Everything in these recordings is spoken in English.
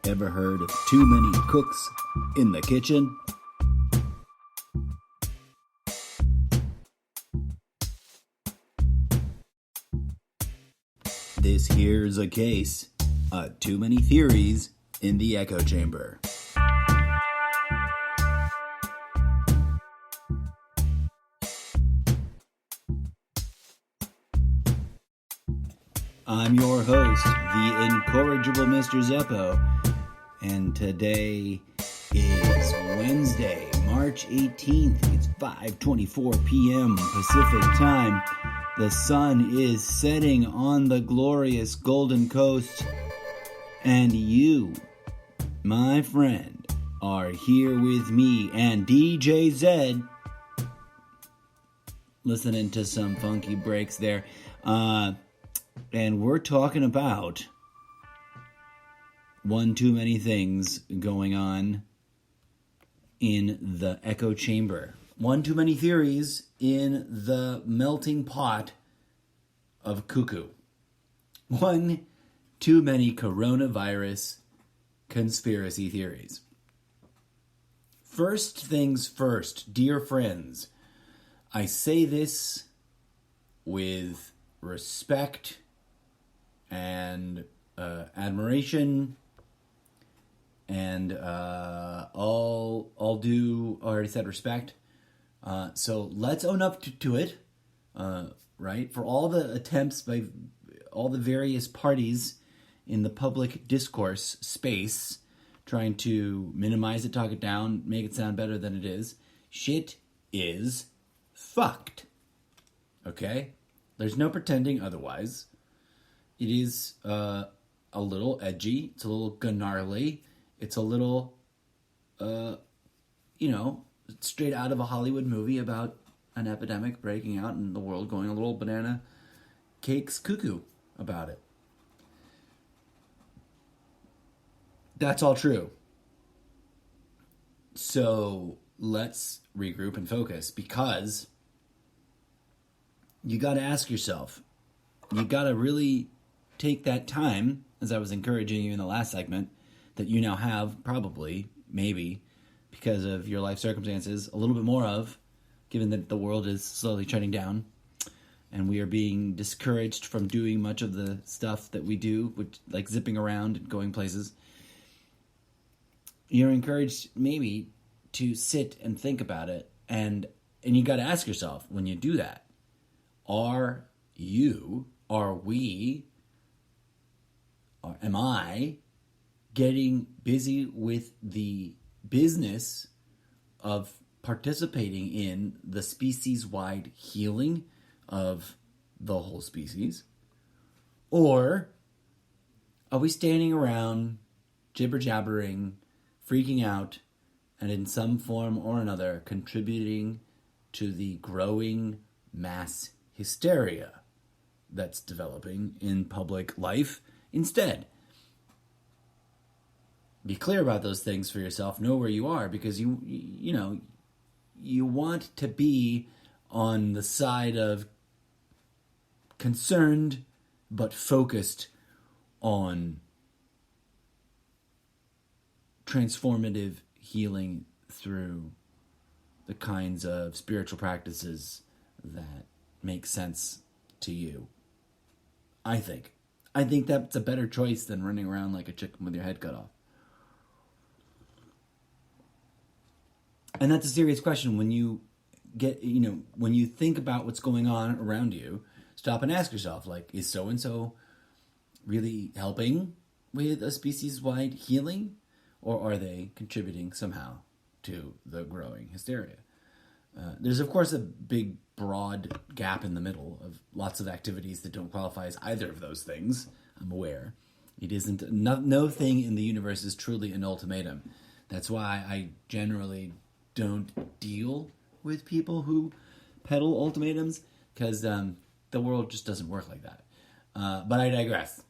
Ever heard of too many cooks in the kitchen? This here's a case of too many theories in the echo chamber. I'm your host, the incorrigible Mr. Zeppo, and today is Wednesday, March 18th. It's 5:24 p.m. Pacific time. The sun is setting on the glorious Golden Coast, and you, my friend, are here with me and DJ Z, listening to some funky breaks there. And we're talking about one too many things going on in the echo chamber. One too many theories in the melting pot of cuckoo. One too many coronavirus conspiracy theories. First things first, dear friends, I say this with respect and admiration, and I'll do. I already said respect. So let's own up to it, right? For all the attempts by all the various parties in the public discourse space, trying to minimize it, talk it down, make it sound better than it is. Shit is fucked. Okay? There's no pretending otherwise. It is a little edgy. It's a little gnarly. It's a little, straight out of a Hollywood movie about an epidemic breaking out in the world, going a little banana cakes cuckoo about it. That's all true. So let's regroup and focus, because you got to ask yourself, you got to really take that time, as I was encouraging you in the last segment, that you now have probably, maybe, because of your life circumstances, a little bit more of, given that the world is slowly shutting down and we are being discouraged from doing much of the stuff that we do, which, like zipping around and going places. You're encouraged maybe to sit and think about it, and you got to ask yourself, when you do that, am I getting busy with the business of participating in the species-wide healing of the whole species? Or are we standing around jibber-jabbering, freaking out, and in some form or another contributing to the growing mass hysteria that's developing in public life instead? Be clear about those things for yourself. Know where you are, because you want to be on the side of concerned but focused on transformative healing through the kinds of spiritual practices that make sense to you. I think that's a better choice than running around like a chicken with your head cut off. And that's a serious question. When you when you think about what's going on around you, stop and ask yourself, like, is so-and-so really helping with a species-wide healing? Or are they contributing somehow to the growing hysteria? There's, of course, a big, broad gap in the middle of lots of activities that don't qualify as either of those things. I'm aware. It isn't. No thing in the universe is truly an ultimatum. That's why I generally don't deal with people who peddle ultimatums, because the world just doesn't work like that. But I digress.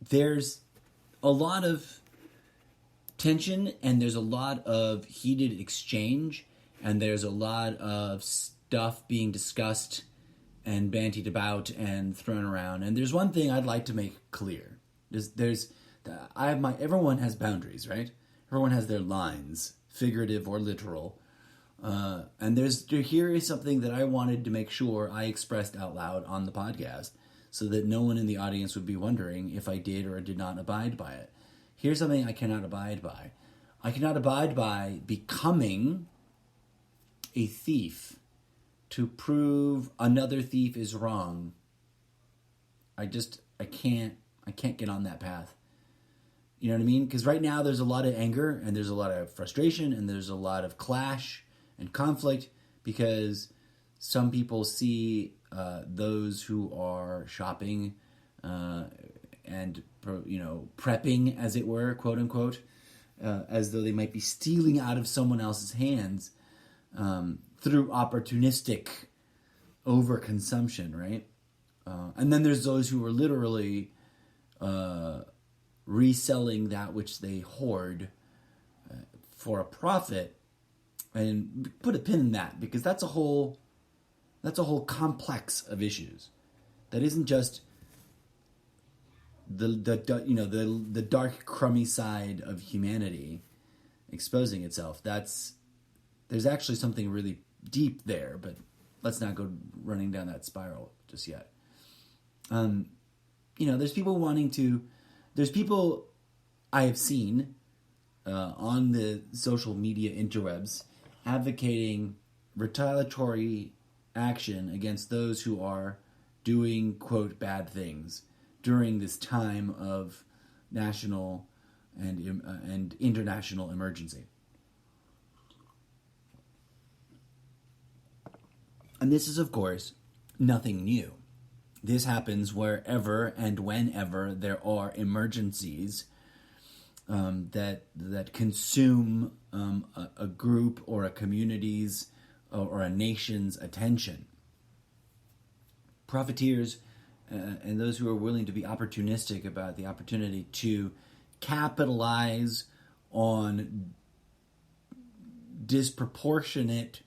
There's a lot of tension, and there's a lot of heated exchange, and there's a lot of stuff being discussed and bantied about and thrown around. And there's one thing I'd like to make clear. There's everyone has boundaries, right? Everyone has their lines, figurative or literal. And here is something that I wanted to make sure I expressed out loud on the podcast so that no one in the audience would be wondering if I did or did not abide by it. Here's something I cannot abide by. I cannot abide by becoming a thief to prove another thief is wrong. I can't get on that path. You know what I mean? Because right now there's a lot of anger and there's a lot of frustration and there's a lot of clash and conflict because some people see those who are shopping and prepping, as it were, quote unquote, as though they might be stealing out of someone else's hands through opportunistic overconsumption, right? And then there's those who are literally reselling that which they hoard for a profit. And put a pin in that, because that's a whole complex of issues. That isn't just the dark, crummy side of humanity exposing itself. There's actually something really deep there, but let's not go running down that spiral just yet. There's people I have seen on the social media interwebs advocating retaliatory action against those who are doing, quote, bad things during this time of national and international emergency. And this is, of course, nothing new. This happens wherever and whenever there are emergencies that consume a group or a community's or a nation's attention. Profiteers and those who are willing to be opportunistic about the opportunity to capitalize on disproportionate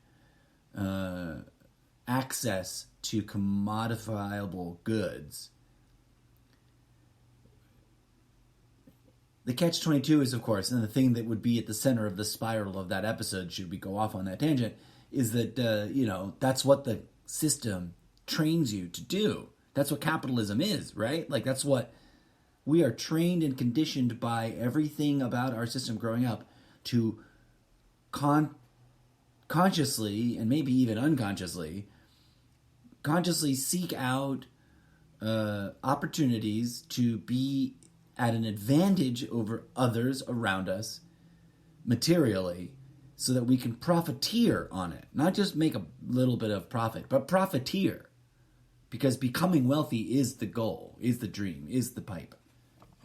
access to commodifiable goods. The catch-22 is, of course, and the thing that would be at the center of the spiral of that episode, should we go off on that tangent, is that, that's what the system trains you to do. That's what capitalism is, right? Like, that's what we are trained and conditioned by everything about our system growing up to consciously, and maybe even unconsciously, seek out opportunities to be at an advantage over others around us materially so that we can profiteer on it. Not just make a little bit of profit, but profiteer. Because becoming wealthy is the goal, is the dream, is the pipe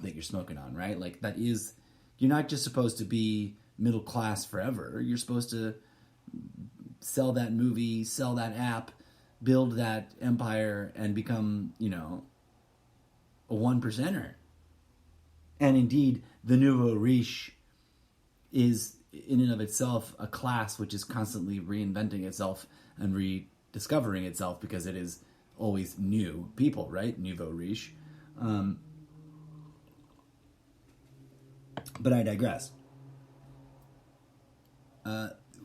that you're smoking on, right? Like, that is, you're not just supposed to be middle class forever. You're supposed to sell that movie, sell that app, build that empire, and become, a one percenter. And indeed, the nouveau riche is, in and of itself, a class which is constantly reinventing itself and rediscovering itself because it is always new people, right? Nouveau riche. But I digress.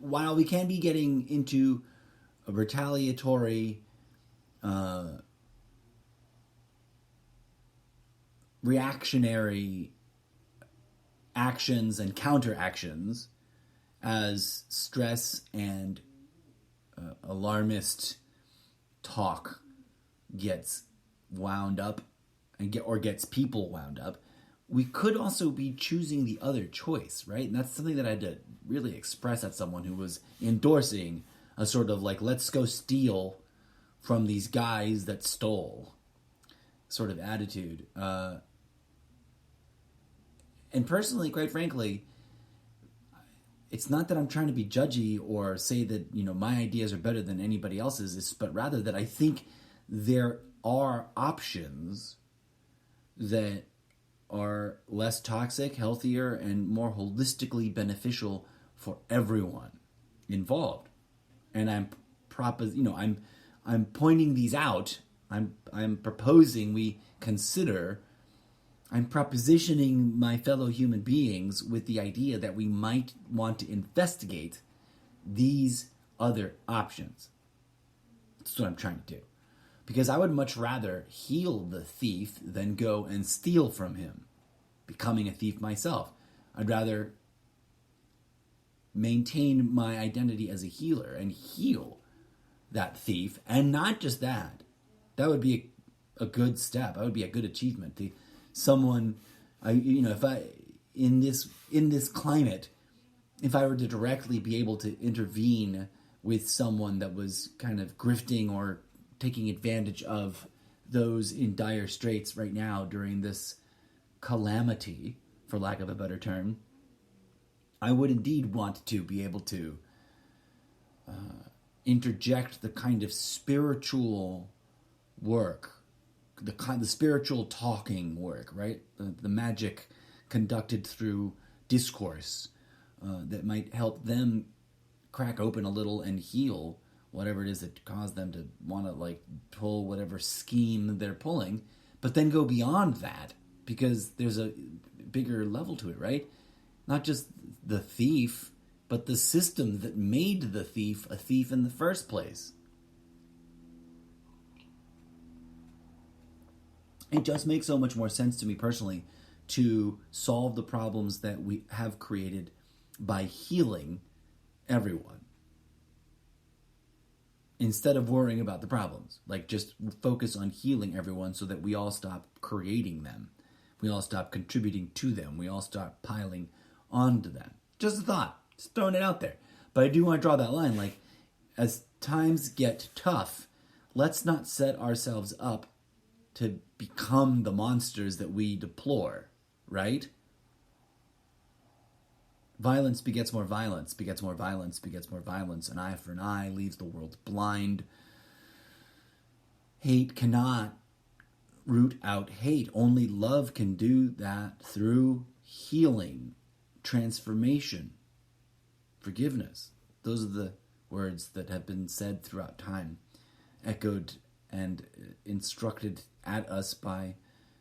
While we can be getting into a retaliatory reactionary actions and counteractions as stress and alarmist talk gets wound up and gets people wound up, we could also be choosing the other choice, right? And that's something that I had to really express at someone who was endorsing a sort of like, let's go steal from these guys that stole sort of attitude. And personally, quite frankly, it's not that I'm trying to be judgy or say that, my ideas are better than anybody else's, but rather that I think there are options that are less toxic, healthier, and more holistically beneficial for everyone involved. And I'm pointing these out. I'm proposing we consider I'm propositioning my fellow human beings with the idea that we might want to investigate these other options. That's what I'm trying to do. Because I would much rather heal the thief than go and steal from him, becoming a thief myself. I'd rather maintain my identity as a healer and heal that thief. And not just that. That would be a good step. That would be a good achievement. Someone, if I in this climate, if I were to directly be able to intervene with someone that was kind of grifting or taking advantage of those in dire straits right now during this calamity, for lack of a better term, I would indeed want to be able to interject the kind of spiritual work, the spiritual talking work, right? The magic conducted through discourse that might help them crack open a little and heal whatever it is that caused them to want to pull whatever scheme they're pulling, but then go beyond that because there's a bigger level to it, right? Not just the thief, but the system that made the thief a thief in the first place. It just makes so much more sense to me personally to solve the problems that we have created by healing everyone instead of worrying about the problems. Just focus on healing everyone so that we all stop creating them. We all stop contributing to them. We all stop piling onto them. Just a thought. Just throwing it out there. But I do want to draw that line. As times get tough, let's not set ourselves up to become the monsters that we deplore, right? Violence begets more violence, begets more violence, begets more violence. An eye for an eye leaves the world blind. Hate cannot root out hate. Only love can do that through healing, transformation, forgiveness. Those are the words that have been said throughout time, echoed and instructed at us by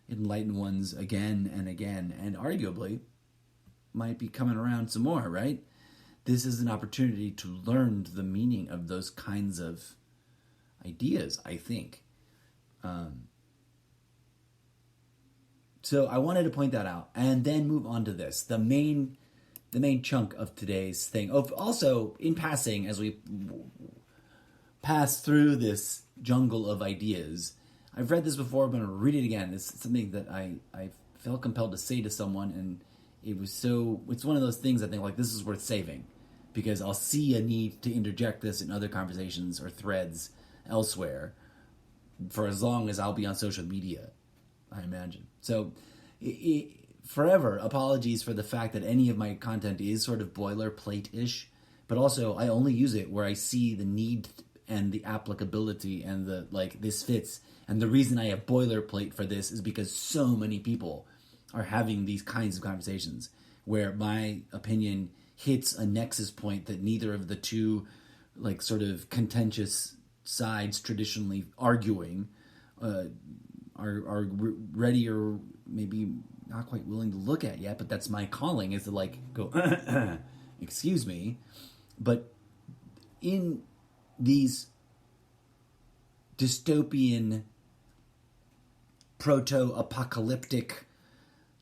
enlightened ones again and again, and arguably might be coming around some more, right? This is an opportunity to learn the meaning of those kinds of ideas, I think. So I wanted to point that out and then move on to this. The main chunk of today's thing. Also, in passing, as we pass through this jungle of ideas, I've read this before, but I'm going to read it again. It's something that I felt compelled to say to someone, and it's one of those things I think this is worth saving because I'll see a need to interject this in other conversations or threads elsewhere for as long as I'll be on social media, I imagine. So forever, apologies for the fact that any of my content is sort of boilerplate-ish, but also I only use it where I see the need and the applicability and the this fits. And the reason I have boilerplate for this is because so many people are having these kinds of conversations where my opinion hits a nexus point that neither of the two sort of contentious sides traditionally arguing are ready or maybe not quite willing to look at yet, but that's my calling, is to go excuse me. But in these dystopian proto-apocalyptic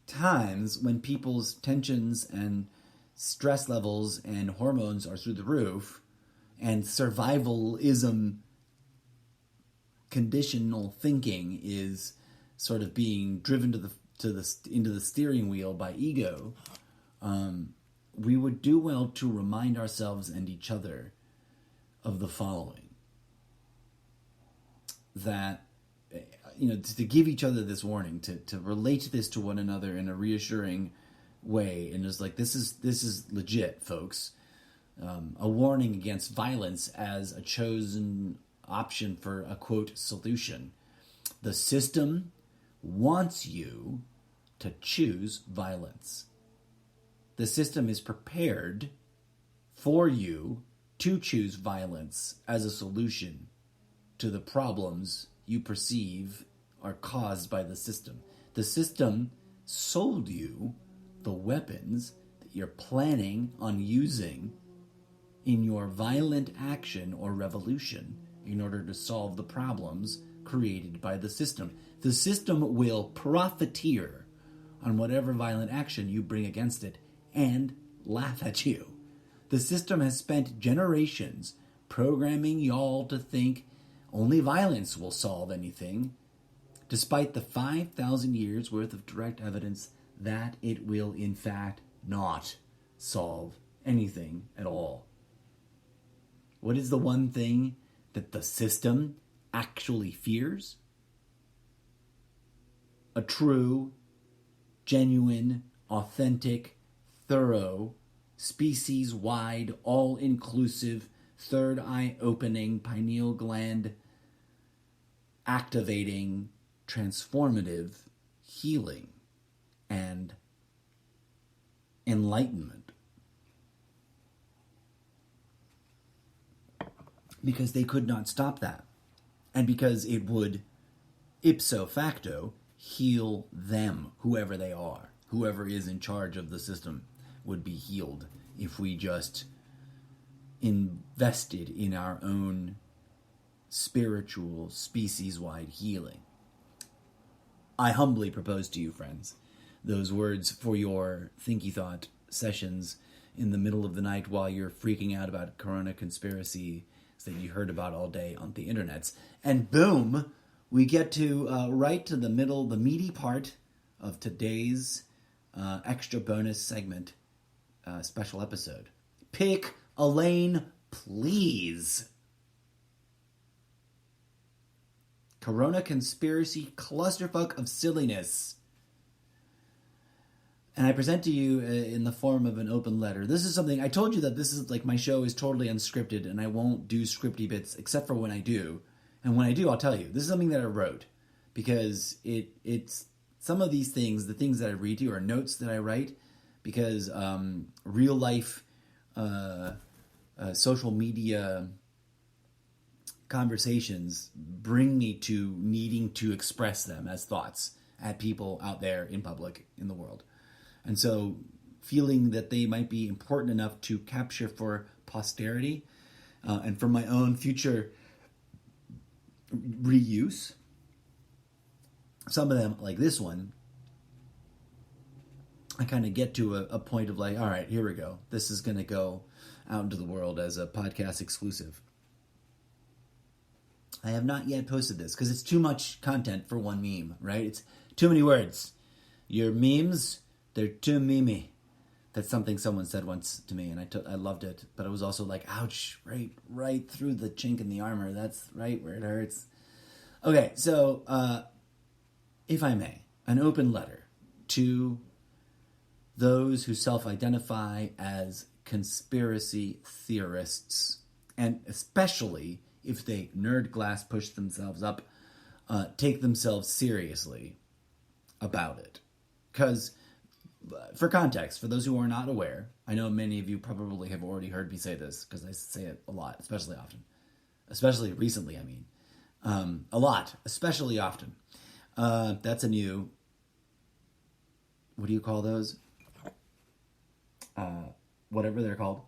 times when people's tensions and stress levels and hormones are through the roof and survivalism conditional thinking is sort of being driven into the steering wheel by ego, we would do well to remind ourselves and each other of the following. That to give each other this warning, to relate this to one another in a reassuring way, and just this is legit, folks. A warning against violence as a chosen option for a quote solution. The system wants you to choose violence. The system is prepared for you to choose violence as a solution to the problems you perceive are caused by the system. The system sold you the weapons that you're planning on using in your violent action or revolution in order to solve the problems created by the system. The system will profiteer on whatever violent action you bring against it and laugh at you. The system has spent generations programming y'all to think only violence will solve anything, despite the 5,000 years worth of direct evidence that it will in fact not solve anything at all. What is the one thing that the system actually fears? A true, genuine, authentic, thorough, species-wide, all-inclusive, third eye-opening, pineal gland activating, transformative healing and enlightenment. Because they could not stop that. And because it would, ipso facto, heal them, whoever they are. Whoever is in charge of the system would be healed if we just invested in our own spiritual, species-wide healing. I humbly propose to you, friends, those words for your thinky thought sessions in the middle of the night while you're freaking out about Corona conspiracy that you heard about all day on the internets. And boom, we get to right to the middle, the meaty part of today's extra bonus segment, special episode. Pick a lane, please. Corona conspiracy clusterfuck of silliness. And I present to you in the form of an open letter. This is something, I told you that this is like my show is totally unscripted and I won't do scripty bits except for when I do. And when I do, I'll tell you. This is something that I wrote because it's some of these things, the things that I read to you are notes that I write because real life social media conversations bring me to needing to express them as thoughts at people out there in public in the world. And so feeling that they might be important enough to capture for posterity and for my own future reuse. Some of them, like this one, I kind of get to a point of like, all right, here we go. This is going to go out into the world as a podcast exclusive. I have not yet posted this because it's too much content for one meme, right? It's too many words. Your memes, they're too memey. That's something someone said once to me, and I loved it. But it was also like, ouch, right through the chink in the armor. That's right where it hurts. Okay, so if I may, an open letter to those who self-identify as conspiracy theorists, and especially if they nerd glass push themselves up, take themselves seriously about it. Because, for context, for those who are not aware, I know many of you probably have already heard me say this, because I say it a lot, especially often. Especially recently, I mean. A lot, especially often. That's a new, what do you call those? Whatever they're called.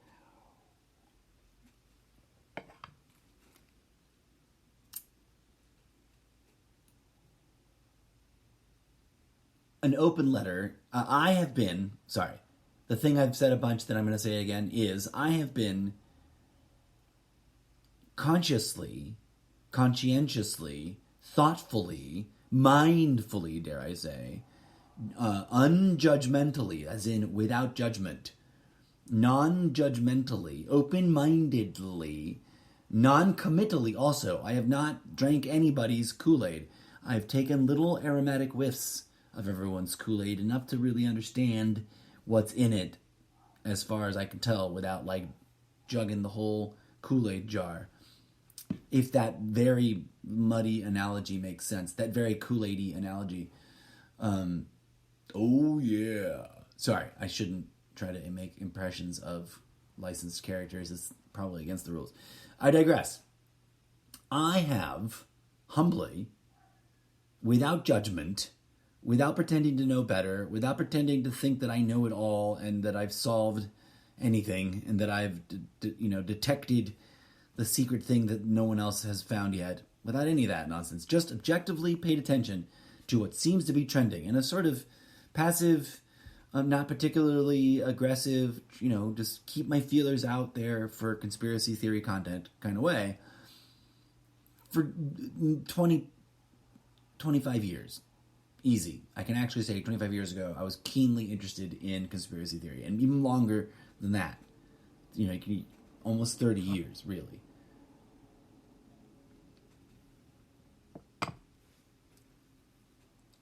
An open letter. The thing I've said a bunch that I'm going to say again is I have been consciously, conscientiously, thoughtfully, mindfully, dare I say, unjudgmentally, as in without judgment, non-judgmentally, open-mindedly, non-committally also. I have not drank anybody's Kool-Aid. I've taken little aromatic whiffs of everyone's Kool-Aid, enough to really understand what's in it, as far as I can tell, without, like, jugging the whole Kool-Aid jar. If that very muddy analogy makes sense, that very Kool-Aid-y analogy. Oh, yeah. Sorry, I shouldn't try to make impressions of licensed characters. It's probably against the rules. I digress. I have, humbly, without judgment, without pretending to know better, without pretending to think that I know it all and that I've solved anything and that I've detected the secret thing that no one else has found yet, without any of that nonsense. Just objectively paid attention to what seems to be trending in a sort of passive, not particularly aggressive, just keep my feelers out there for conspiracy theory content kind of way for 20, 25 years. Easy. I can actually say 25 years ago, I was keenly interested in conspiracy theory, and even longer than that. Almost 30 years, really.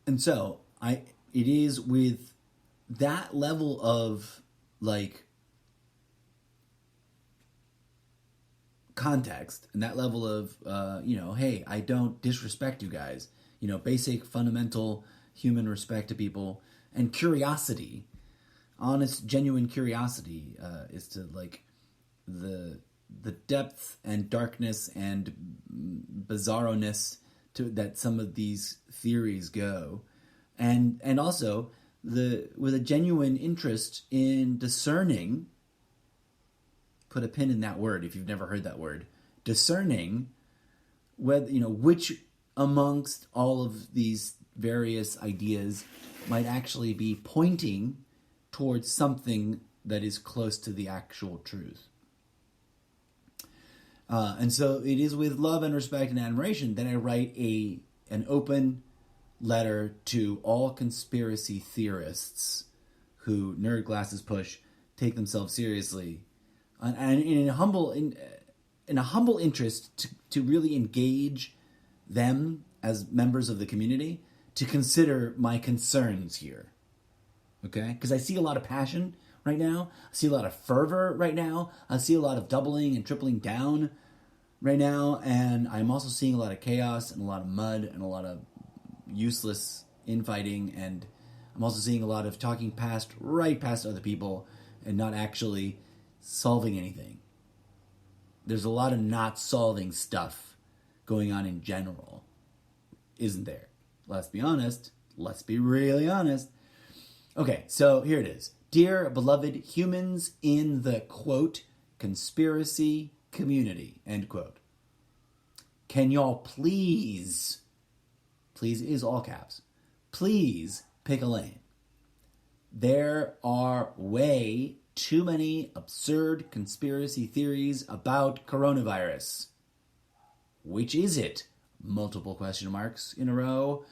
And so, it is with that level of, context, and that level of, hey, I don't disrespect you guys. Basic, fundamental human respect to people, and curiosity, honest, genuine curiosity, is to, the depth and darkness and bizarroness that some of these theories go, and also with a genuine interest in discerning. Put a pin in that word if you've never heard that word. Discerning whether which amongst all of these various ideas might actually be pointing towards something that is close to the actual truth. And so it is with love and respect and admiration that I write an open letter to all conspiracy theorists who nerd glasses push, take themselves seriously, and in a humble interest to really engage them as members of the community to consider my concerns here. Okay? Because I see a lot of passion right now. I see a lot of fervor right now. I see a lot of doubling and tripling down right now. And I'm also seeing a lot of chaos and a lot of mud and a lot of useless infighting. And I'm also seeing a lot of talking right past other people and not actually solving anything. There's a lot of not solving stuff going on in general, isn't there? Let's be honest. Let's be really honest. Okay, so here it is. Dear beloved humans in the, quote, conspiracy community, end quote. Can y'all please is all caps, please pick a lane. There are way too many absurd conspiracy theories about coronavirus. Which is it? Multiple question marks in a row.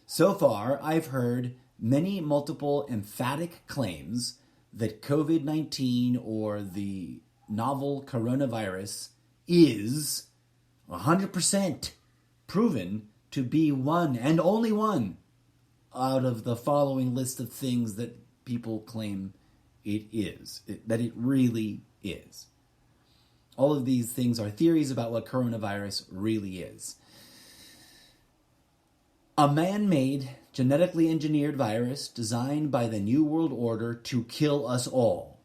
So far, I've heard many multiple emphatic claims that COVID-19 or the novel coronavirus is 100% proven to be one and only one out of the following list of things that people claim it is, that it really is. All of these things are theories about what coronavirus really is. A man-made, genetically engineered virus designed by the New World Order to kill us all.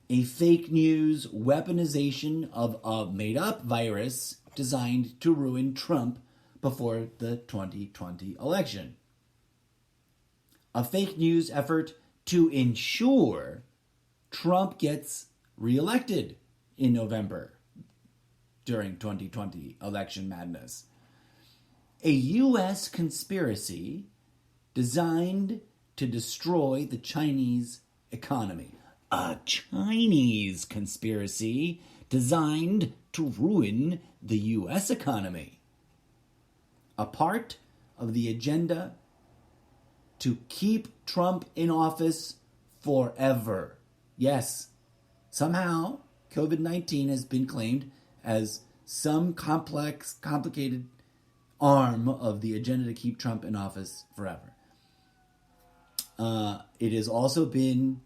A fake news weaponization of a made-up virus designed to ruin Trump before the 2020 election. A fake news effort to ensure Trump gets reelected in November during 2020 election madness. A U.S. conspiracy designed to destroy the Chinese economy. A Chinese conspiracy designed to ruin the U.S. economy. A part of the agenda to keep Trump in office forever. Yes, somehow COVID-19 has been claimed as some complicated arm of the agenda to keep Trump in office forever. It has also been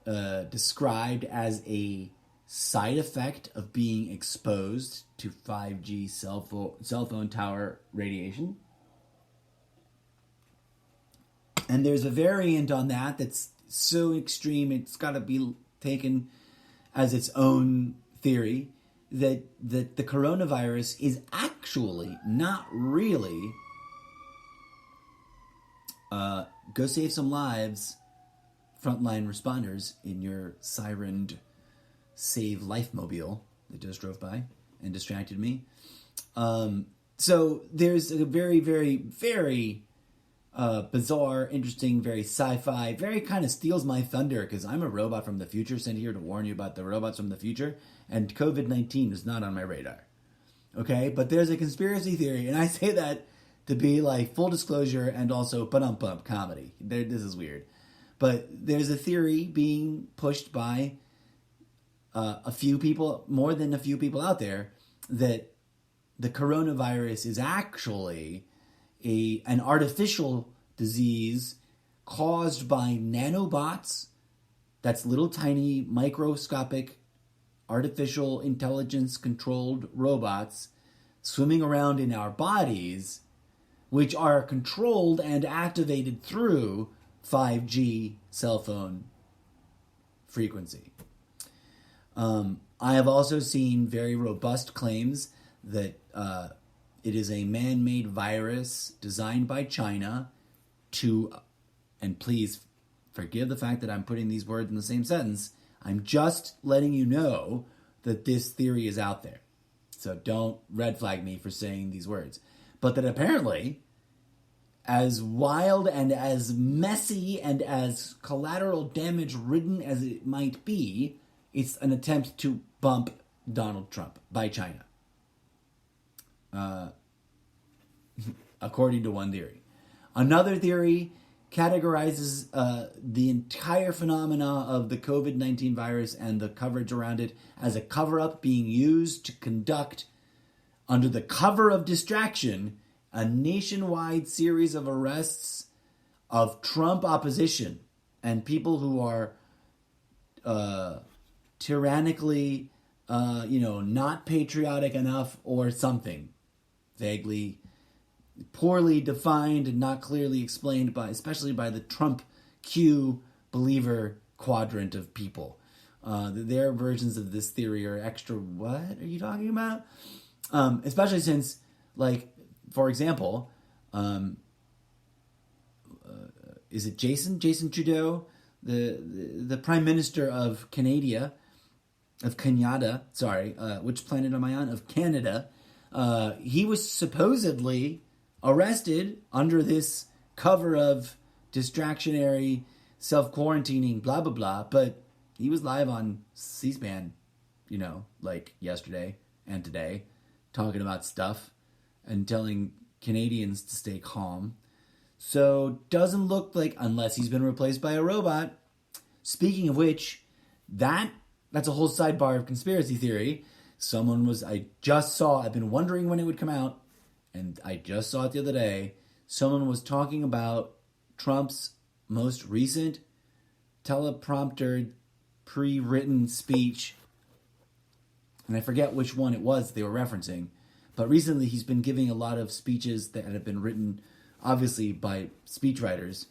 described as a side effect of being exposed to 5G cell phone tower radiation. And there's a variant on that that's so extreme it's got to be taken as its own theory that the coronavirus is actually not really Go save some lives, frontline responders, in your sirened Save Life mobile that just drove by and distracted me. So there's a very, very, very bizarre, interesting, very sci-fi, very kind of steals my thunder because I'm a robot from the future sent here to warn you about the robots from the future, and COVID-19 is not on my radar. Okay? But there's a conspiracy theory, and I say that to be like full disclosure and also bump comedy. This is weird. But there's a theory being pushed by a few people, more than a few people out there, that the coronavirus is actually an artificial disease caused by nanobots. That's little tiny microscopic artificial intelligence controlled robots swimming around in our bodies, which are controlled and activated through 5G cell phone frequency. I have also seen very robust claims that it is a man-made virus designed by China to, and please forgive the fact that I'm putting these words in the same sentence, I'm just letting you know that this theory is out there. So don't red flag me for saying these words. But that apparently, as wild and as messy and as collateral damage ridden as it might be, it's an attempt to bump Donald Trump by China. According to one theory. Another theory categorizes the entire phenomena of the COVID-19 virus and the coverage around it as a cover-up being used to conduct, under the cover of distraction, a nationwide series of arrests of Trump opposition and people who are tyrannically, not patriotic enough or something. Vaguely, poorly defined and not clearly explained especially by the Trump Q believer quadrant of people. Their versions of this theory are extra, what are you talking about? Especially since, for example, is it Jason Trudeau, the Prime Minister of Canada, which planet am I on? Of Canada. He was supposedly arrested under this cover of distractionary self-quarantining, blah, blah, blah, but he was live on C-SPAN, yesterday and today, talking about stuff and telling Canadians to stay calm. So, doesn't look like, unless he's been replaced by a robot. Speaking of which, that's a whole sidebar of conspiracy theory. I've been wondering when it would come out, and I just saw it the other day. Someone was talking about Trump's most recent teleprompter pre-written speech, and I forget which one it was they were referencing, but recently he's been giving a lot of speeches that have been written, obviously, by speechwriters,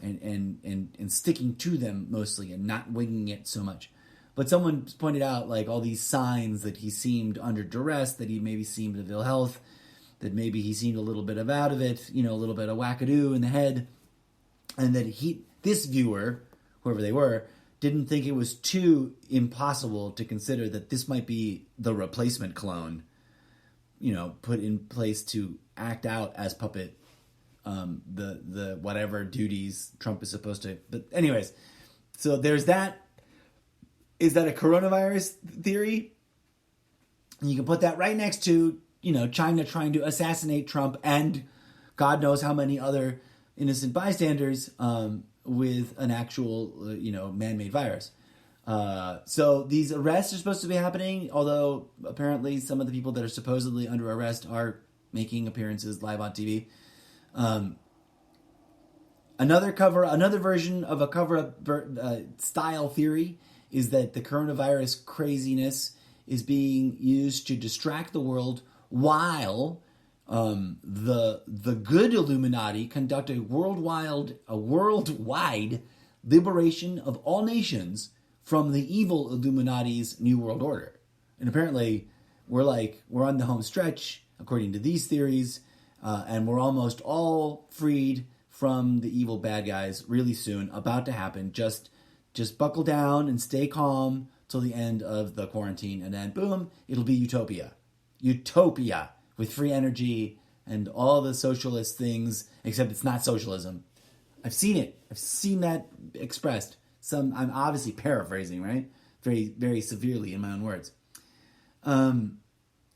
and sticking to them mostly, and not winging it so much. But someone pointed out, all these signs that he seemed under duress, that he maybe seemed of ill health, that maybe he seemed a little bit out of it, a little bit of wackadoo in the head, and that this viewer, whoever they were, didn't think it was too impossible to consider that this might be the replacement clone, put in place to act out as puppet, the whatever duties Trump is supposed to. But anyways, so there's that. Is that a coronavirus theory? And you can put that right next to, China trying to assassinate Trump and God knows how many other innocent bystanders with an actual, man-made virus. So these arrests are supposed to be happening, although apparently some of the people that are supposedly under arrest are making appearances live on TV. Another version of a cover-up style theory is that the coronavirus craziness is being used to distract the world while the good Illuminati conduct a worldwide liberation of all nations from the evil Illuminati's New World Order. And apparently we're on the home stretch, according to these theories, and we're almost all freed from the evil bad guys really soon, about to happen. Just buckle down and stay calm till the end of the quarantine, and then boom, it'll be utopia. Utopia with free energy and all the socialist things, except it's not socialism. I've seen it. I've seen that expressed. I'm obviously paraphrasing, right? Very, very severely in my own words. And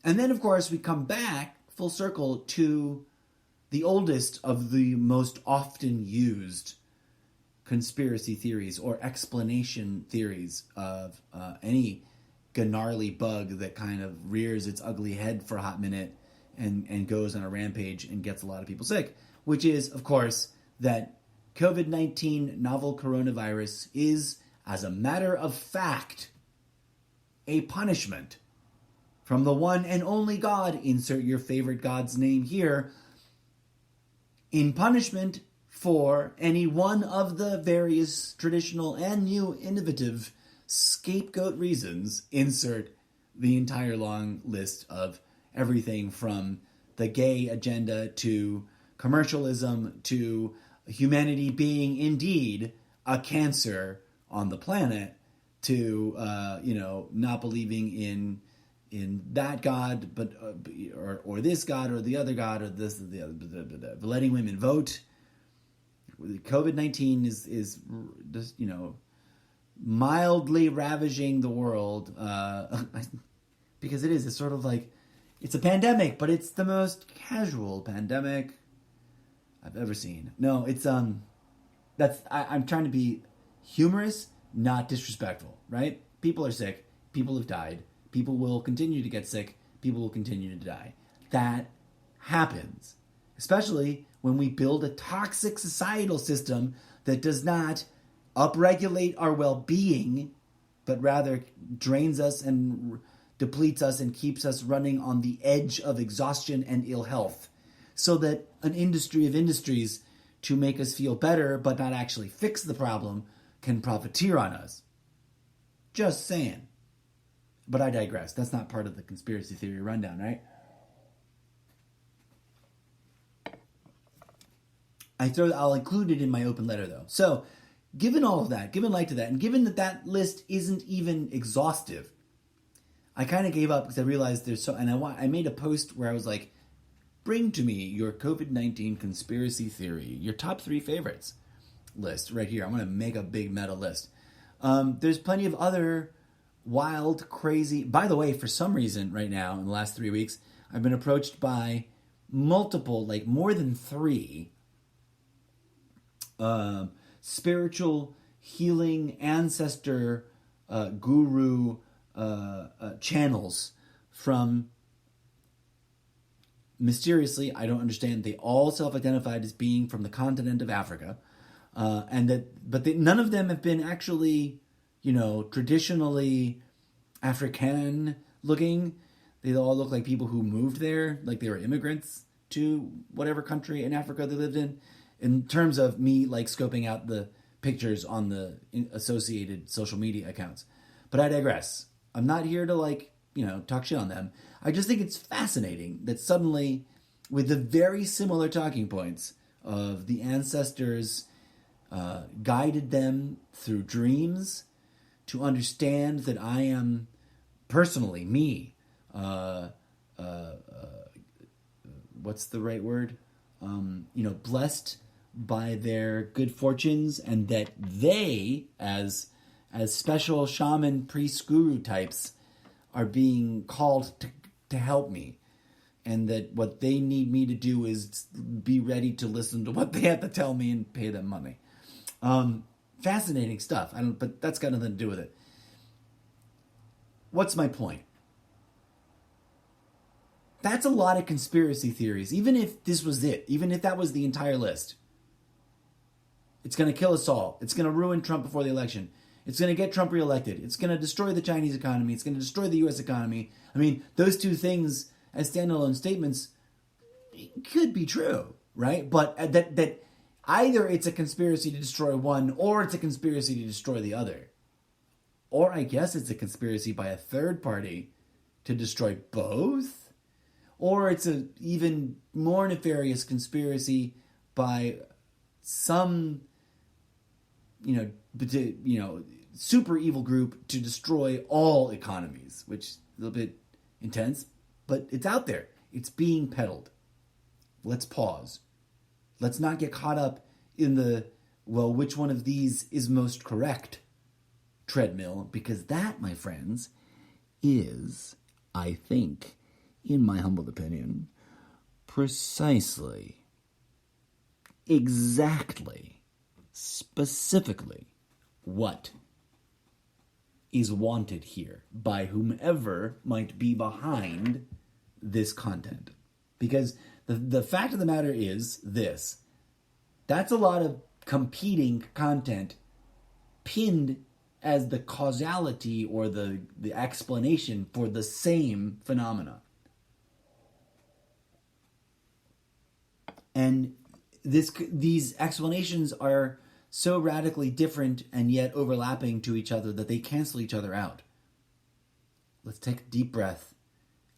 then, of course, we come back full circle to the oldest of the most often used conspiracy theories or explanation theories of any gnarly bug that kind of rears its ugly head for a hot minute and goes on a rampage and gets a lot of people sick, which is, of course, that COVID-19 novel coronavirus is, as a matter of fact, a punishment from the one and only God, insert your favorite God's name here, in punishment for any one of the various traditional and new innovative scapegoat reasons, insert the entire long list of everything from the gay agenda to commercialism to humanity being indeed a cancer on the planet to not believing in that God, but or this God or the other God or this or the other, letting women vote. COVID-19 is just mildly ravaging the world because it's sort of like it's a pandemic, but it's the most casual pandemic I've ever seen. No, it's I'm trying to be humorous, not disrespectful, right? People are sick, people have died, people will continue to get sick, people will continue to die. That happens, especially when we build a toxic societal system that does not upregulate our well-being, but rather drains us and depletes us and keeps us running on the edge of exhaustion and ill health, so that an industry of industries, to make us feel better but not actually fix the problem, can profiteer on us. Just saying. But I digress. That's not part of the conspiracy theory rundown, right? I'll include it in my open letter, though. So, given all of that, given light to that, and given that list isn't even exhaustive, I kind of gave up because I realized I made a post where I was like, bring to me your COVID-19 conspiracy theory, your top 3 favorites list right here. I'm going to make a big meta list. There's plenty of other wild, crazy... By the way, for some reason right now, in the last 3 weeks, I've been approached by multiple, like more than 3 spiritual healing ancestor guru channels from, mysteriously, I don't understand, they all self-identified as being from the continent of Africa, none of them have been actually, traditionally African looking. They all look like people who moved there, like they were immigrants to whatever country in Africa they lived in terms of me scoping out the pictures on the associated social media accounts. But I digress. I'm not here to talk shit on them. I just think it's fascinating that suddenly, with the very similar talking points of the ancestors guided them through dreams to understand that I am personally me. What's the right word? Blessed by their good fortunes, and that they, as special shaman priest guru types, are being called to help me, and that what they need me to do is be ready to listen to what they have to tell me and pay them money. Fascinating stuff. But that's got nothing to do with it. What's my point? That's a lot of conspiracy theories. Even if this was it, even if that was the entire list, it's going to kill us all. It's going to ruin Trump before the election. It's going to get Trump reelected. It's going to destroy the Chinese economy. It's going to destroy the U.S. economy. I mean, those two things as standalone statements could be true, right? But that either it's a conspiracy to destroy one, or it's a conspiracy to destroy the other. Or I guess it's a conspiracy by a third party to destroy both. Or it's an even more nefarious conspiracy by some, super evil group to destroy all economies, which is a little bit intense, but it's out there. It's being peddled. Let's pause. Let's not get caught up in the, well, which one of these is most correct treadmill, because that, my friends, is, I think, in my humble opinion, precisely, exactly, specifically what is wanted here by whomever might be behind this content. Because the fact of the matter is this: that's a lot of competing content pinned as the causality or the explanation for the same phenomena. And these explanations are so radically different and yet overlapping to each other that they cancel each other out. Let's take a deep breath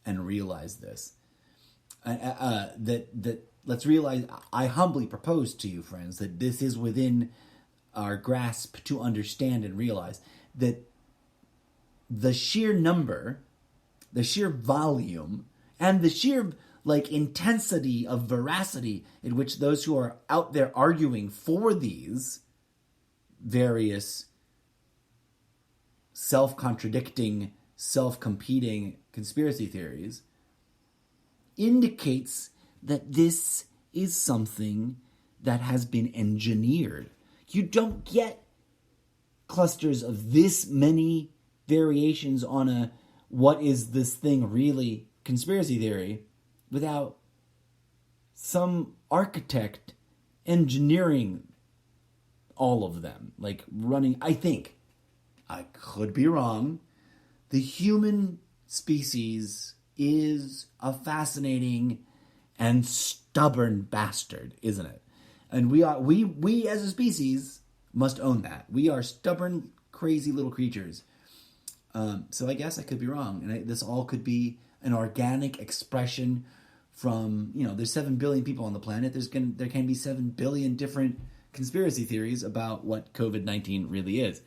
and realize this. Let's realize, I humbly propose to you, friends, that this is within our grasp to understand and realize that the sheer number, the sheer volume, and the sheer intensity of veracity in which those who are out there arguing for these various self-contradicting, self-competing conspiracy theories indicates that this is something that has been engineered. You don't get clusters of this many variations on a what is this thing really conspiracy theory without some architect engineering all of them, running. I think, I could be wrong, the human species is a fascinating and stubborn bastard, isn't it? And we as a species must own that. We are stubborn, crazy little creatures. So I guess I could be wrong, and this all could be an organic expression from, there's 7 billion people on the planet. There can be 7 billion different conspiracy theories about what COVID-19 really is.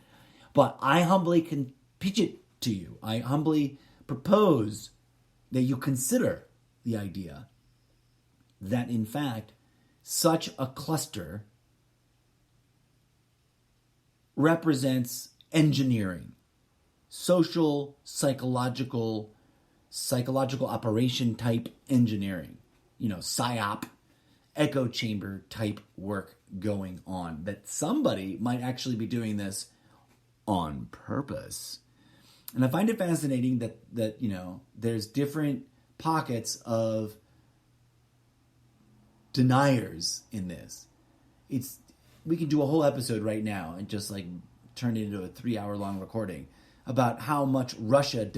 But I humbly can pitch it to you. I humbly propose that you consider the idea that, in fact, such a cluster represents engineering, social, psychological operation type engineering, PSYOP, echo chamber type work going on, that somebody might actually be doing this on purpose. And I find it fascinating that there's different pockets of deniers in this. We can do a whole episode right now and just turn it into a 3-hour-long recording about how much Russian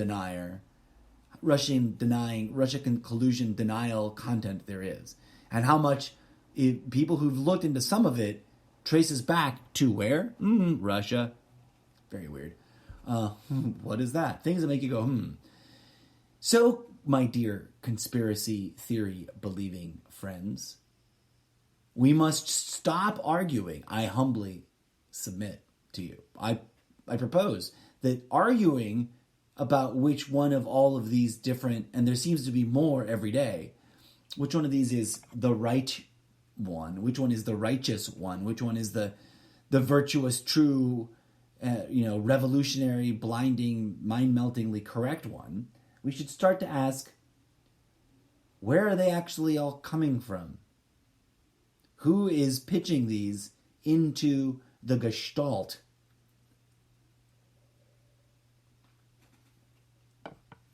collusion denial content there is, and how much people who've looked into some of it traces back to where? Russia. Very weird. What is that? Things that make you go, So, my dear conspiracy theory believing friends, we must stop arguing. I humbly submit to you. I propose that arguing about which one of all of these different, and there seems to be more every day, which one of these is the right one, which one is the righteous one, which one is the virtuous, true, revolutionary, blinding, mind-meltingly correct one. We should start to ask, where are they actually all coming from? Who is pitching these into the gestalt?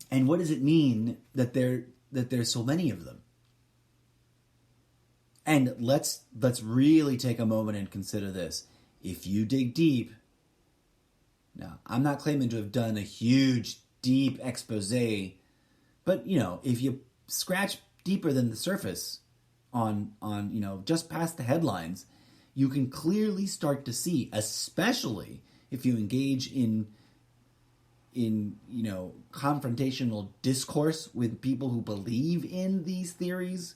And what does it mean that there's so many of them? And let's really take a moment and consider this. If you dig deep, now I'm not claiming to have done a huge, deep expose, but if you scratch deeper than the surface on just past the headlines, you can clearly start to see, especially if you engage in confrontational discourse with people who believe in these theories,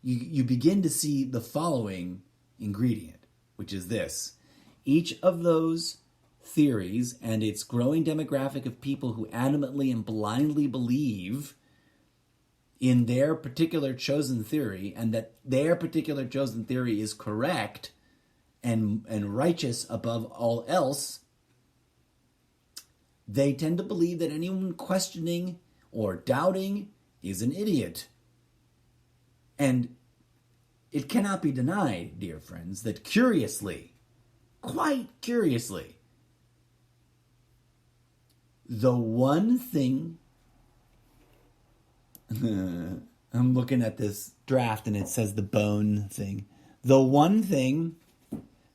you begin to see the following ingredient, which is this. Each of those theories and its growing demographic of people who adamantly and blindly believe in their particular chosen theory, and that their particular chosen theory is correct and righteous above all else, they tend to believe that anyone questioning or doubting is an idiot. And it cannot be denied, dear friends, that curiously, quite curiously, the one thing I'm looking at this draft and it says the bone thing. The one thing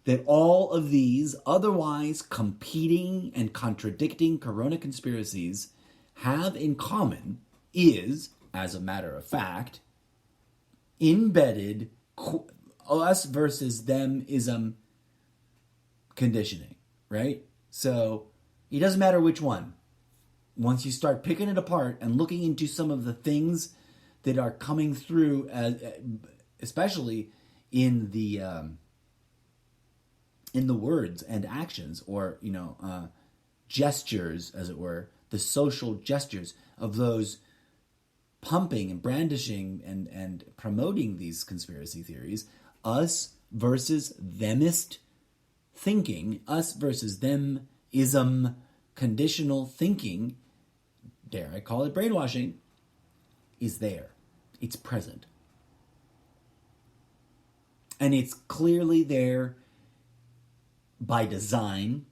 that all of these otherwise competing and contradicting corona conspiracies have in common is, as a matter of fact, embedded us versus them-ism conditioning, right? So it doesn't matter which one. Once you start picking it apart and looking into some of the things that are coming through, especially in the words and actions, or gestures, as it were, the social gestures of those pumping and brandishing and promoting these conspiracy theories, us versus themist thinking, us versus them-ism conditional thinking, dare I call it brainwashing, is there. It's present. And it's clearly there by design,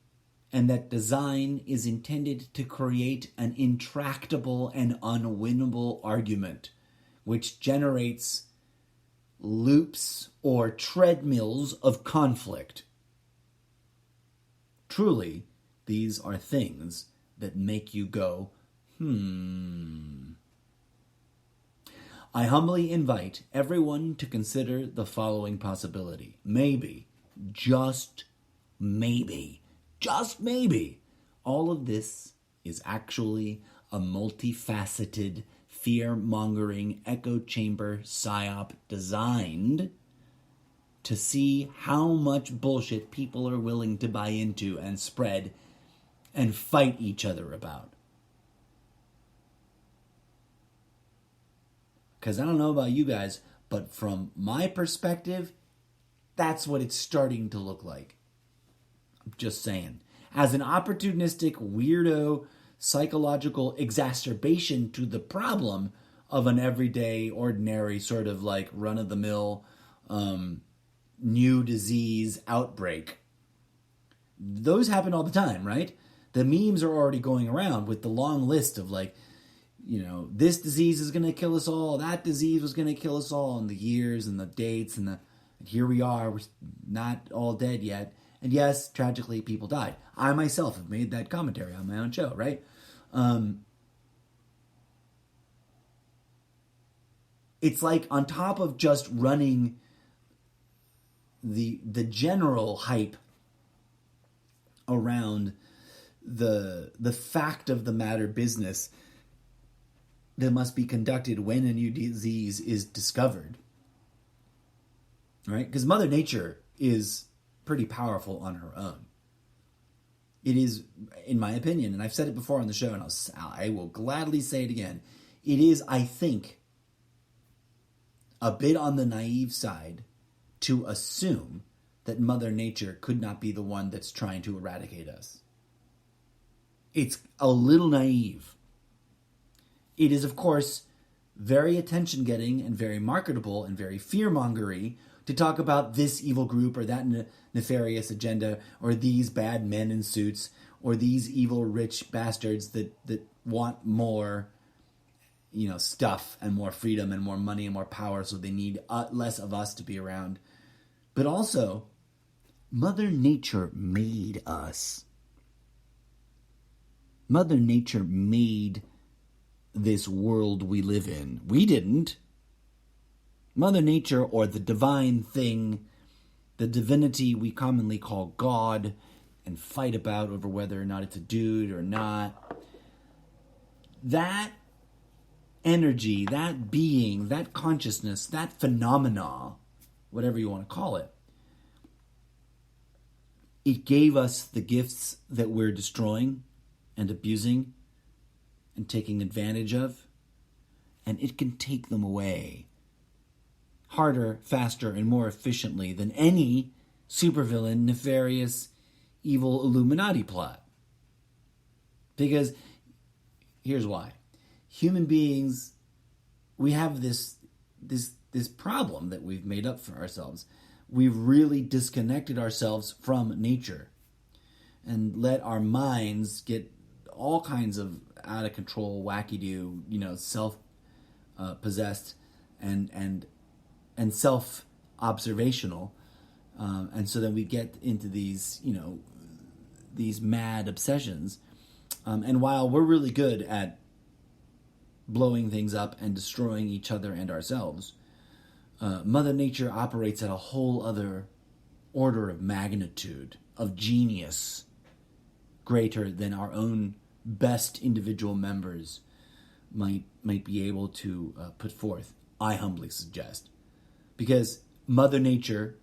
and that design is intended to create an intractable and unwinnable argument, which generates loops or treadmills of conflict. Truly, these are things that make you go, I humbly invite everyone to consider the following possibility. Maybe, just maybe, all of this is actually a multifaceted, fear-mongering echo chamber psyop designed to see how much bullshit people are willing to buy into and spread and fight each other about. Because I don't know about you guys, but from my perspective, that's what it's starting to look like. I'm just saying. As an opportunistic, weirdo, psychological exacerbation to the problem of an everyday, ordinary, sort of like run-of-the-mill, new disease outbreak. Those happen all the time, right? The memes are already going around with the long list of like, this disease is going to kill us all, that disease was going to kill us all, and the years and the dates, and here we are, we're not all dead yet. And yes, tragically, people died. I myself have made that commentary on my own show, right? It's like on top of just running the general hype around the fact of the matter business that must be conducted when a new disease is discovered, right? Because Mother Nature is pretty powerful on her own. It is, in my opinion, and I've said it before on the show, and I will gladly say it again, it is, I think, a bit on the naive side to assume that Mother Nature could not be the one that's trying to eradicate us. It's a little naive. It is, of course, very attention-getting and very marketable and very fear-mongery to talk about this evil group or that nefarious agenda or these bad men in suits or these evil rich bastards that want more, stuff and more freedom and more money and more power, so they need less of us to be around. But also, Mother Nature made us. Mother Nature made this world we live in. We didn't. Mother Nature, or the divine thing, the divinity we commonly call God and fight about over whether or not it's a dude or not, that energy, that being, that consciousness, that phenomena, whatever you want to call it, it gave us the gifts that we're destroying and abusing and taking advantage of, and it can take them away harder, faster, and more efficiently than any supervillain, nefarious, evil Illuminati plot. Because here's why. Human beings, we have this problem that we've made up for ourselves. We've really disconnected ourselves from nature and let our minds get all kinds of out of control, wacky-do, self possessed and self-observational. And so then we get into these mad obsessions. And while we're really good at blowing things up and destroying each other and ourselves, Mother Nature operates at a whole other order of magnitude, of genius, greater than our own best individual members might be able to put forth, I humbly suggest. Because Mother Nature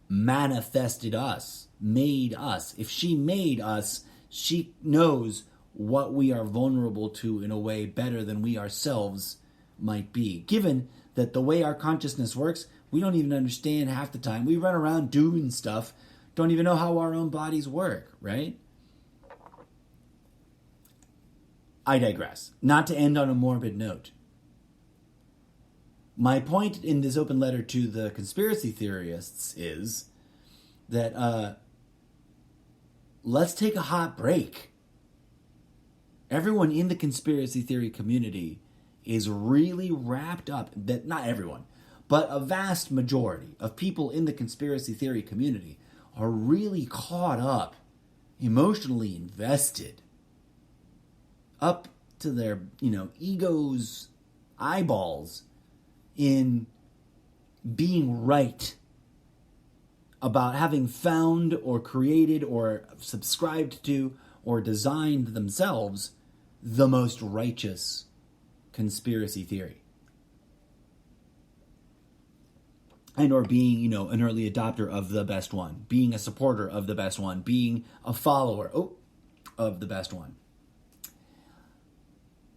manifested us, made us. If she made us, she knows what we are vulnerable to in a way better than we ourselves might be. Given that the way our consciousness works, we don't even understand half the time. We run around doing stuff, don't even know how our own bodies work, right? I digress. Not to end on a morbid note. My point in this open letter to the conspiracy theorists is that let's take a hot break. Everyone in the conspiracy theory community is really wrapped up, that not everyone, but a vast majority of people in the conspiracy theory community are really caught up, emotionally invested, up to their, ego's eyeballs in being right about having found or created or subscribed to or designed themselves the most righteous conspiracy theory. And or being, an early adopter of the best one, being a supporter of the best one, being a follower of the best one.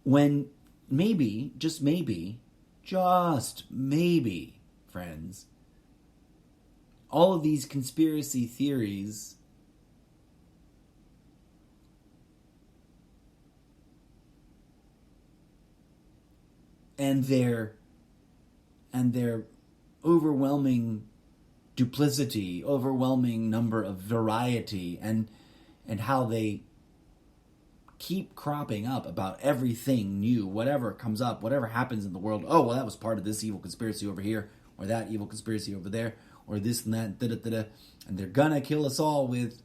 When maybe, just maybe, friends, all of these conspiracy theories and their overwhelming duplicity, overwhelming number of variety, and how they keep cropping up about everything new, whatever comes up, whatever happens in the world. Oh, well, that was part of this evil conspiracy over here, or that evil conspiracy over there, or this and that, da-da-da-da. And they're gonna kill us all with...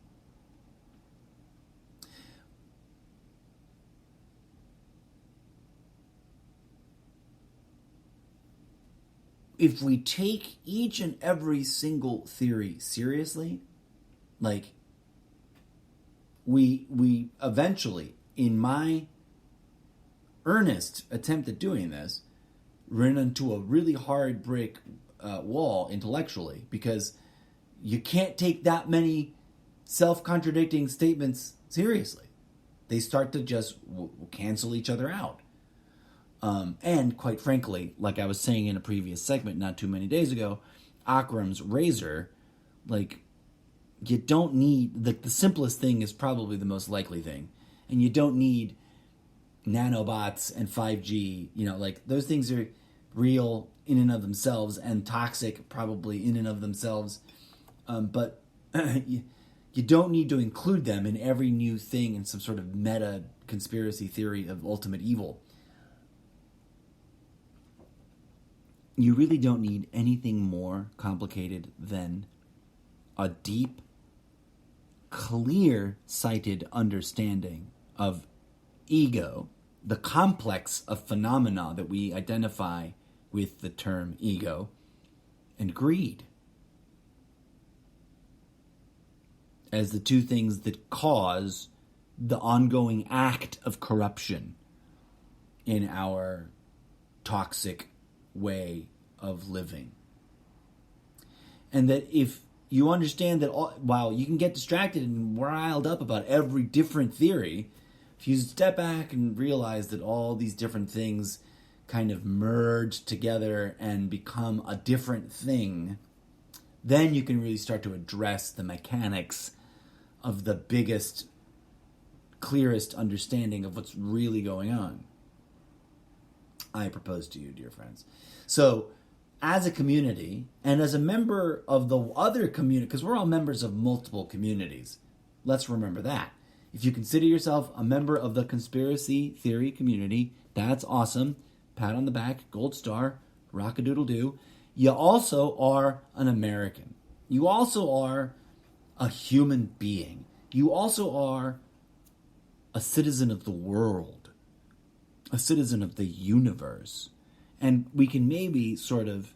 If we take each and every single theory seriously, like, we eventually, in my earnest attempt at doing this, run into a really hard brick wall intellectually, because you can't take that many self-contradicting statements seriously. They start to just cancel each other out. And quite frankly, like I was saying in a previous segment not too many days ago, Akram's razor, like, you don't need... The simplest thing is probably the most likely thing. And you don't need nanobots and 5G. Those things are real in and of themselves and toxic probably in and of themselves. But you don't need to include them in every new thing in some sort of meta conspiracy theory of ultimate evil. You really don't need anything more complicated than a deep, clear-sighted understanding of ego, the complex of phenomena that we identify with the term ego, and greed as the two things that cause the ongoing act of corruption in our toxic way of living. And that if you understand that while you can get distracted and riled up about every different theory, if you step back and realize that all these different things kind of merge together and become a different thing, then you can really start to address the mechanics of the biggest, clearest understanding of what's really going on. I propose to you, dear friends. So, as a community, and as a member of the other community, because we're all members of multiple communities, let's remember that. If you consider yourself a member of the conspiracy theory community, that's awesome. Pat on the back, gold star, rock-a-doodle-doo. You also are an American. You also are a human being. You also are a citizen of the world, a citizen of the universe. And we can maybe sort of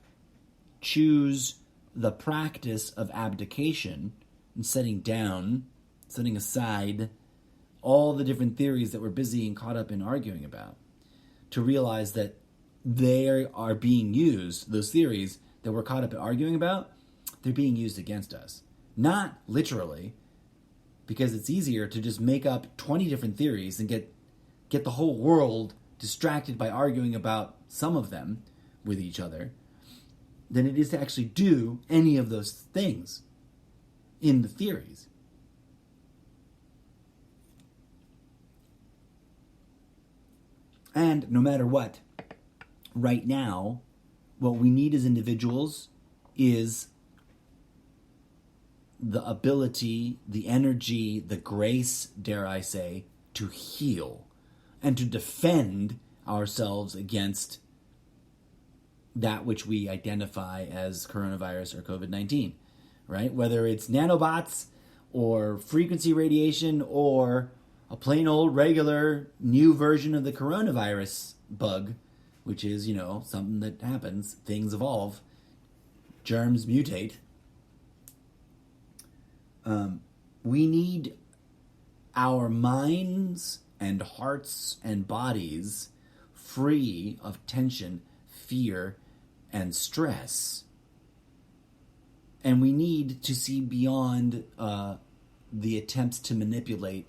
choose the practice of abdication and setting aside all the different theories that we're busy and caught up in arguing about, to realize that they are being used, those theories that we're caught up in arguing about, they're being used against us. Not literally, because it's easier to just make up 20 different theories and get the whole world distracted by arguing about some of them with each other than it is to actually do any of those things in the theories. And no matter what, right now, what we need as individuals is the ability, the energy, the grace, dare I say, to heal and to defend ourselves against that which we identify as coronavirus or COVID-19, right? Whether it's nanobots or frequency radiation or a plain old regular new version of the coronavirus bug, which is, something that happens. Things evolve. Germs mutate. We need our minds and hearts and bodies free of tension, fear, and stress. And we need to see beyond the attempts to manipulate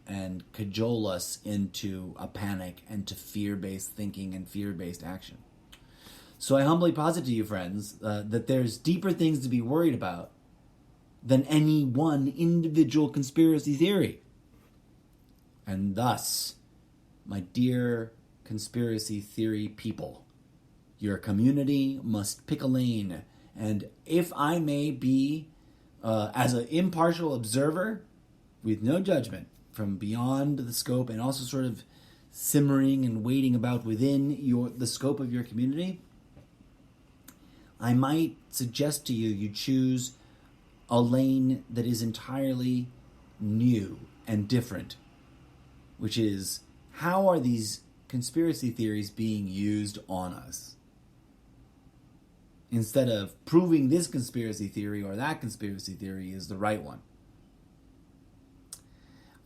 and cajole us into a panic and to fear-based thinking and fear-based action. So I humbly posit to you, friends, that there's deeper things to be worried about than any one individual conspiracy theory. And thus, my dear conspiracy theory people, your community must pick a lane. And if I may be, as an impartial observer, with no judgment, from beyond the scope and also sort of simmering and waiting about within the scope of your community, I might suggest to you, you choose a lane that is entirely new and different, which is, how are these conspiracy theories being used on us? Instead of proving this conspiracy theory or that conspiracy theory is the right one.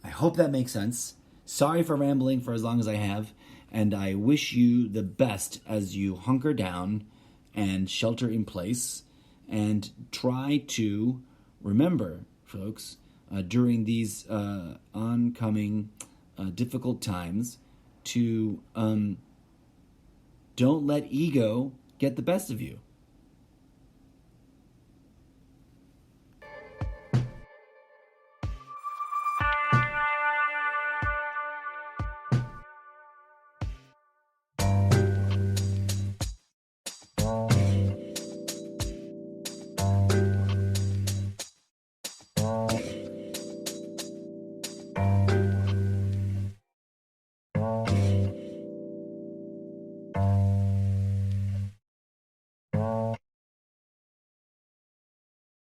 I hope that makes sense. Sorry for rambling for as long as I have, and I wish you the best as you hunker down and shelter in place, and try to remember, folks, during these oncoming difficult times, to don't let ego get the best of you.